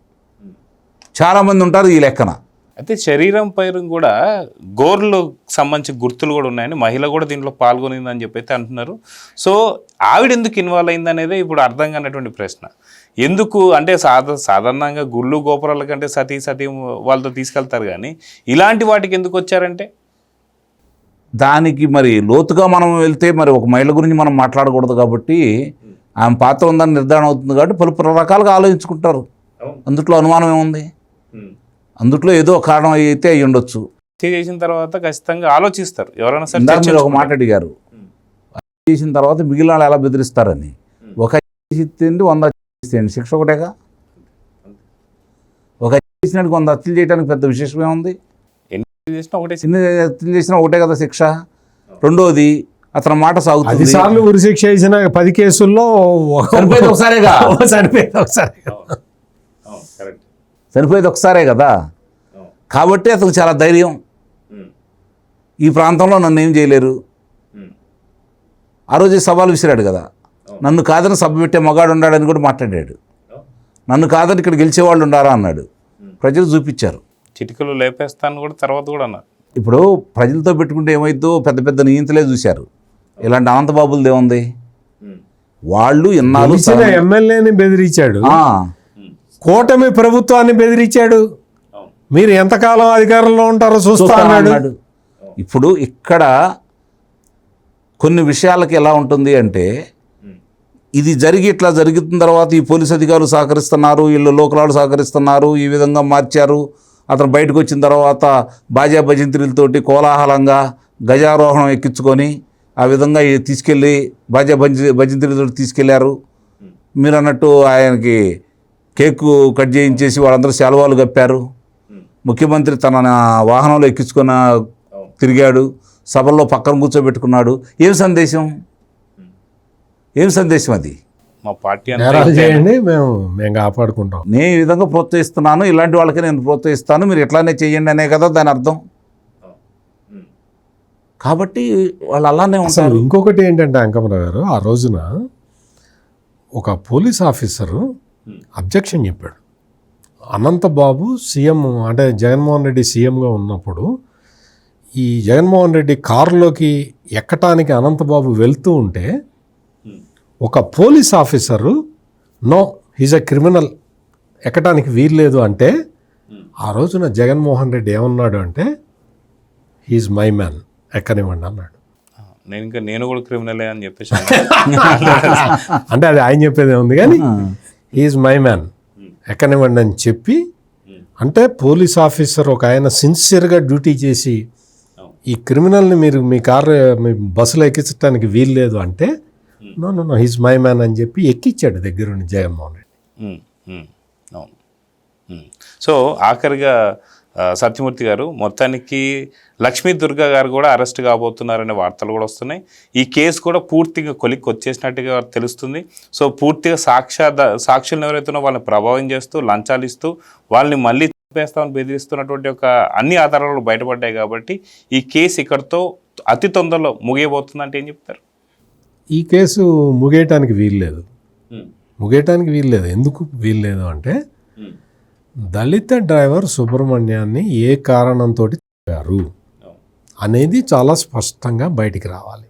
చాలామంది ఉంటారు ఈ లెక్కన. అయితే శరీరం పైన కూడా గోర్లకు సంబంధించి గుర్తులు కూడా ఉన్నాయని, మహిళ కూడా దీంట్లో పాల్గొనిందని చెప్పి అయితే అంటున్నారు. సో ఆవిడ ఎందుకు ఇన్వాల్వ్ అయింది అనేది ఇప్పుడు అర్థం కానటువంటి ప్రశ్న. ఎందుకు అంటే సాధారణంగా గుళ్ళు గోపురాల కంటే సతీ వాళ్ళతో తీసుకెళ్తారు, కానీ ఇలాంటి వాటికి ఎందుకు వచ్చారంటే దానికి మరి లోతుగా మనం వెళ్తే మరి ఒక మహిళ గురించి మనం మాట్లాడకూడదు కాబట్టి ఆమె పాత్ర ఉందని నిర్ధారణ అవుతుంది కాబట్టి పలు రకాలుగా ఆలోచించుకుంటారు. అందుట్లో అనుమానం ఏముంది? అందుట్లో ఏదో కారణం అయితే అయ్యి ఉండొచ్చు. హత్య చేసిన తర్వాత ఖచ్చితంగా ఆలోచిస్తారు ఎవరైనా సరే. ఇందాక మీరు ఒక మాట అడిగారు, హత్య చేసిన తర్వాత మిగిలిన వాళ్ళు ఎలా బెదిరిస్తారని. ఒక చేసింది 100 చేసేయండి, శిక్ష ఒకటేగా. ఒక చేసినట్టు 100 హత్యలు చేయడానికి పెద్ద విశేషమే ఉంది. చేసినా ఒకటే చిన్న హత్యలు చేసినా ఒకటే కదా శిక్ష. రెండోది అతని మాట సాగుతుంది. 10 సార్లు ఉరిశిక్ష వేసిన 10 కేసుల్లో చనిపోయేది ఒకసారేగా. చనిపోయేది ఒకసారి. చనిపోయేది ఒకసారే కదా. కాబట్టి అతనికి చాలా ధైర్యం, ఈ ప్రాంతంలో నన్ను ఏం చేయలేరు. ఆ రోజు సవాలు విసిరాడు కదా, నన్ను కాదని సభ పెట్టే మగాడు ఉన్నాడని కూడా మాట్లాడాడు. నన్ను కాదని ఇక్కడ గెలిచేవాళ్ళు ఉండారా అన్నాడు. ప్రజలు చూపించారు. చిటికలు లేపేస్తాను కూడా తర్వాత కూడా అన్నారు. ఇప్పుడు ప్రజలతో పెట్టుకుంటే ఏమైందో పెద్ద పెద్ద నియంతలే చూశారు. ఇలాంటి అనంతబాబులది ఏముంది? వాళ్ళు ఎన్నాళ్ళు ఎమ్మెల్యేని బెదిరించాడు, కూటమి ప్రభుత్వాన్ని బెదిరించాడు, మీరు ఎంతకాలం అధికారంలో ఉంటారో చూస్తా అన్నాడు. ఇప్పుడు ఇక్కడ కొన్ని విషయాలకి ఎలా ఉంటుంది అంటే, ఇది జరిగి ఇట్లా జరుగుతున్న తర్వాత ఈ పోలీసు అధికారులు సహకరిస్తున్నారు, వీళ్ళు లోకలాలు సహకరిస్తున్నారు, ఈ విధంగా మార్చారు. అతను బయటకు వచ్చిన తర్వాత బాజా భజంత్రులతోటి కోలాహలంగా గజారోహణం ఎక్కించుకొని ఆ విధంగా తీసుకెళ్ళి బాజా భజంత్రులతో తీసుకెళ్లారు. మీరు అన్నట్టు ఆయనకి కేకు కట్ చేయించేసి వాళ్ళందరూ శాలువాలు కప్పారు. ముఖ్యమంత్రి తన వాహనంలో ఎక్కించుకొని తిరిగాడు, సభల్లో పక్కన కూర్చోబెట్టుకున్నాడు. ఏం సందేశం? ఏం సందేశం అది? మా పార్టీ చేయండి, మేము కాపాడుకుంటాం. నేను ఈ విధంగా ప్రోత్సహిస్తున్నాను, ఇలాంటి వాళ్ళకి నేను ప్రోత్సహిస్తాను, మీరు ఎట్లానే చేయండి అనే కదా దాని అర్థం. కాబట్టి వాళ్ళు అలానే ఉంటారు. ఇంకొకటి ఏంటంటే అంకమరావు గారు, ఆ రోజున ఒక పోలీస్ ఆఫీసరు అబ్జెక్షన్ చెప్పాడు. అనంతబాబు సీఎం అంటే జగన్మోహన్ రెడ్డి సీఎంగా ఉన్నప్పుడు ఈ జగన్మోహన్ రెడ్డి కారులోకి ఎక్కటానికి అనంతబాబు వెళ్తూ ఉంటే ఒక police officer no he's a criminal, ఎక్కటానికి వీల్లేదు అంటే ఆ రోజున జగన్మోహన్ రెడ్డి ఏమన్నాడు అంటే హీజ్ మై మ్యాన్, ఎక్కనివ్వండి అన్నాడు. నేను కూడా క్రిమినలే అని చెప్పేసి అంటే అది ఆయన చెప్పేది ఉంది కానీ హీజ్ మై మ్యాన్, ఎక్కనివ్వండి అని చెప్పి, అంటే పోలీస్ ఆఫీసర్ ఒక ఆయన సిన్సియర్గా డ్యూటీ చేసి ఈ క్రిమినల్ని మీరు మీ కారు మీ బస్సులో ఎక్కించడానికి వీల్లేదు అంటే no no no he's my man అని చెప్పి ఎక్కిచ్చాడు దగ్గరుండి జగన్మోహన్ రెడ్డి. సో ఆఖరిగా సత్యమూర్తి గారు, మొత్తానికి లక్ష్మీ దుర్గా గారు కూడా అరెస్ట్ కాబోతున్నారనే వార్తలు కూడా వస్తున్నాయి. ఈ కేసు కూడా పూర్తిగా కొలిక్కి వచ్చేసినట్టుగా తెలుస్తుంది. సో పూర్తిగా సాక్షులను ఎవరైతే వాళ్ళని ప్రభావం చేస్తూ లంచాలు ఇస్తూ వాళ్ళని మళ్ళీ చంపేస్తామని బెదిరిస్తున్నటువంటి ఒక అన్ని ఆధారాలు బయటపడ్డాయి. కాబట్టి ఈ కేసు ఇక్కడితో అతి తొందరలో ముగియబోతుందంటే ఏం చెప్తారు? ఈ కేసు ముగియటానికి వీల్లేదు. ఎందుకు వీల్లేదు అంటే దళిత డ్రైవర్ సుబ్రహ్మణ్యాన్ని ఏ కారణంతో చంపారు అనేది చాలా స్పష్టంగా బయటికి రావాలి.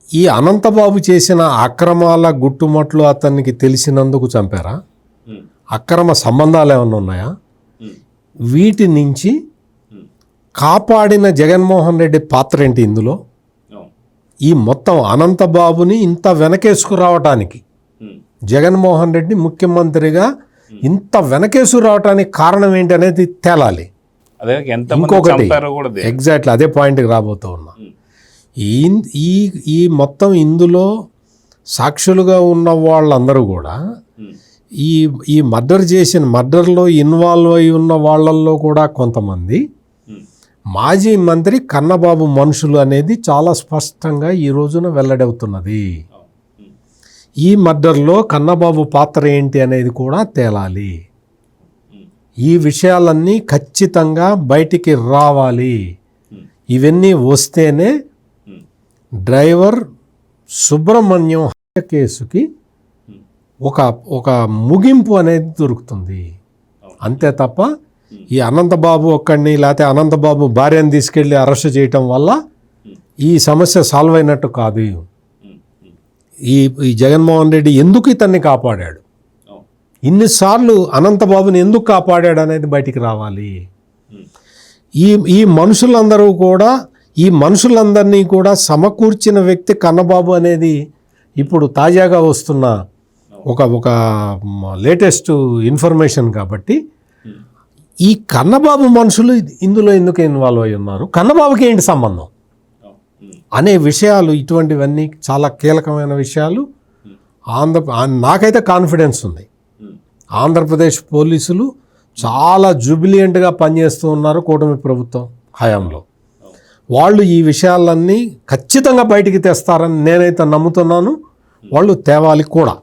ఈ అనంతబాబు చేసిన అక్రమాల గుట్టుమట్లు అతనికి తెలిసినందుకు చంపారా? అక్రమ సంబంధాలు ఏమైనా ఉన్నాయా? వీటి నుంచి కాపాడిన జగన్మోహన్ రెడ్డి పాత్ర ఏంటి ఇందులో? ఈ మొత్తం అనంతబాబుని ఇంత వెనకేసుకురావటానికి జగన్మోహన్ రెడ్డి ముఖ్యమంత్రిగా ఇంత వెనకేసుకురావటానికి కారణం ఏంటి అనేది తేలాలి. ఇంకొకటి ఎగ్జాక్ట్లీ అదే పాయింట్కి రాబోతూ ఉన్నా. ఈ మొత్తం ఇందులో సాక్షులుగా ఉన్న వాళ్ళందరూ కూడా ఈ మర్డర్లో ఇన్వాల్వ్ అయి ఉన్న వాళ్ళల్లో కూడా కొంతమంది మాజీ మంత్రి కన్నబాబు మనుషులు అనేది చాలా స్పష్టంగా ఈ రోజున వెల్లడవుతున్నది. ఈ మర్డర్లో కన్నబాబు పాత్ర ఏంటి అనేది కూడా తేలాలి. ఈ విషయాలన్నీ ఖచ్చితంగా బయటికి రావాలి. ఇవన్నీ వస్తేనే డ్రైవర్ సుబ్రహ్మణ్యం హత్య కేసుకి ఒక ముగింపు అనేది దొరుకుతుంది. అంతే తప్ప ఈ అనంతబాబు ఒక్కడిని లేకపోతే అనంతబాబు భార్యను తీసుకెళ్ళి అరెస్ట్ చేయటం వల్ల ఈ సమస్య సాల్వ్ అయినట్టు కాదు. ఈ జగన్మోహన్ రెడ్డి ఎందుకు ఇతన్ని కాపాడాడు, ఇన్నిసార్లు అనంతబాబుని ఎందుకు కాపాడాడు అనేది బయటికి రావాలి. ఈ మనుషులందరూ కూడా ఈ మనుషులందరినీ కూడా సమకూర్చిన వ్యక్తి కన్నబాబు అనేది ఇప్పుడు తాజాగా వస్తున్న ఒక లేటెస్ట్ ఇన్ఫర్మేషన్. కాబట్టి ఈ కన్నబాబు మనుషులు ఇందులో ఎందుకు ఇన్వాల్వ్ అయి ఉన్నారు, కన్నబాబుకి ఏంటి సంబంధం అనే విషయాలు, ఇటువంటివన్నీ చాలా కీలకమైన విషయాలు. నాకైతే కాన్ఫిడెన్స్ ఉంది, ఆంధ్రప్రదేశ్ పోలీసులు చాలా జూబిలియంట్గా పనిచేస్తూ ఉన్నారు కూటమి ప్రభుత్వం హయాంలో. వాళ్ళు ఈ విషయాలన్నీ ఖచ్చితంగా బయటికి తెస్తారని నేనైతే నమ్ముతున్నాను. వాళ్ళు తేవాలి కూడా.